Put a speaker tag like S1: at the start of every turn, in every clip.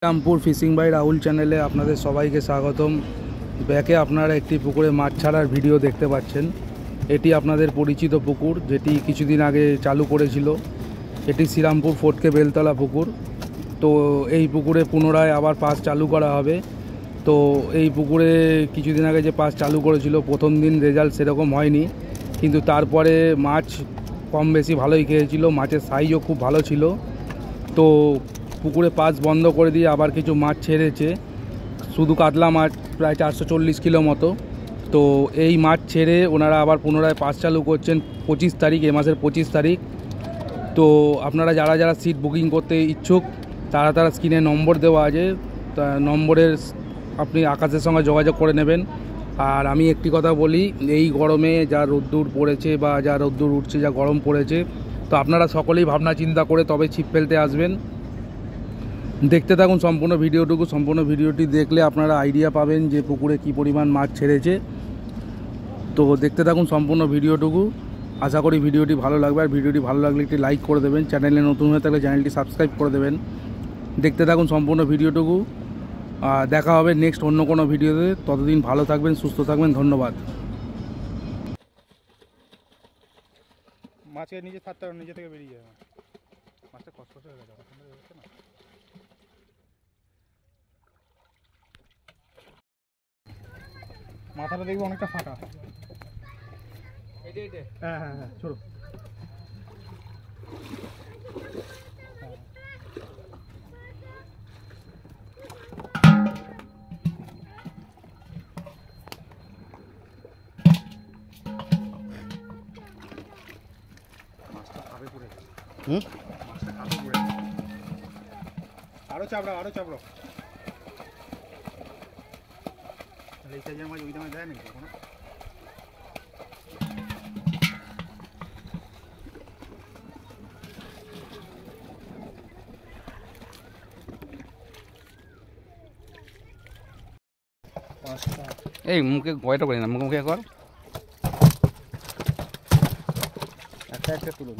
S1: Serampore fishing by Rahul চ্যানেলে আপনাদের সবাইকে স্বাগতম। ব্যাকে আপনারা একটি পুকুরে মাছ ছাড়ার ভিডিও দেখতে পাচ্ছেন। এটি আপনাদের পরিচিত পুকুর, যেটি কিছুদিন আগে চালু করেছিল। এটি শ্রীরামপুর ফোর্টকে বেলতলা পুকুর। তো এই পুকুরে পুনরায় আবার পাস চালু করা হবে। তো এই পুকুরে কিছুদিন আগে যে পাস চালু করেছিল, প্রথম দিন রেজাল্ট সেরকম হয়নি, কিন্তু তারপরে মাছ কম বেশি ভালোই খেয়েছিল, মাছের সাইজও খুব ভালো ছিল। তো পুকুরে পাস বন্ধ করে দিয়ে আবার কিছু মাছ ছেড়েছে, শুধু কাতলা মাছ প্রায় 440 কিলো মতো। তো এই মাছ ছেড়ে ওনারা আবার পুনরায় পাস চালু করছেন 25 তারিখ, এ মাসের 25 তারিখ। তো আপনারা যারা যারা সিট বুকিং করতে ইচ্ছুক তারা স্ক্রিনে নম্বর দেওয়া আছে, তা নম্বরের আপনি আকাশের সঙ্গে যোগাযোগ করে নেবেন। আর আমি একটি কথা বলি, এই গরমে যা রোদ্দুর পড়েছে বা যা রোদ্দুর উঠছে, যা গরম পড়েছে, তো আপনারা সকলেই ভাবনা চিন্তা করে তবে ছিপ ফেলতে আসবেন। দেখতে থাকুন সম্পূর্ণ ভিডিওটুকু। সম্পূর্ণ ভিডিওটি দেখলে আপনারা আইডিয়া পাবেন যে পুকুরে কী পরিমাণ মাছ ছেড়েছে। তো দেখতে থাকুন সম্পূর্ণ ভিডিওটুকু, আশা করি ভিডিওটি ভালো লাগবে। আর ভিডিওটি ভালো লাগলে একটি লাইক করে দেবেন, চ্যানেলে নতুন হয়ে থাকলে চ্যানেলটি সাবস্ক্রাইব করে দেবেন। দেখতে থাকুন সম্পূর্ণ ভিডিওটুকু। দেখা হবে নেক্সট অন্য কোনো ভিডিওতে। ততদিন ভালো থাকবেন, সুস্থ থাকবেন, ধন্যবাদ।
S2: মাছকে নিজে থাকতে হবে, নিজে থেকে বেরিয়ে যাবে মাছটা। কষ্ট হয়ে গেছে না, মাথাটা দেখবো অনেকটা ফাঁকা। হ্যাঁ হ্যাঁ হ্যাঁ, ছোড়ো। আরো চাপড়া, আরো চাপড়ো। এই সাইজের মাছ ওই দামে দেয় নাকি কোনো?
S1: এই মুখে গয়টা করি না, মুখে কর।
S2: একটা একটা তুলো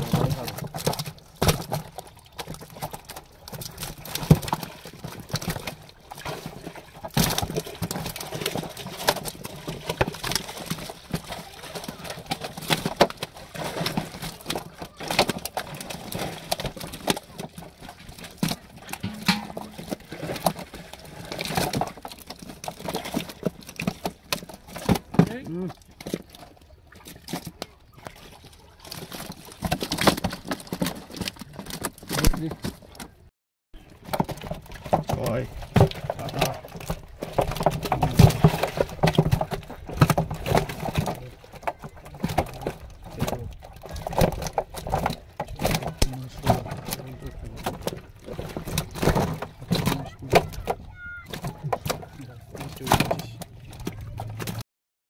S2: Oi.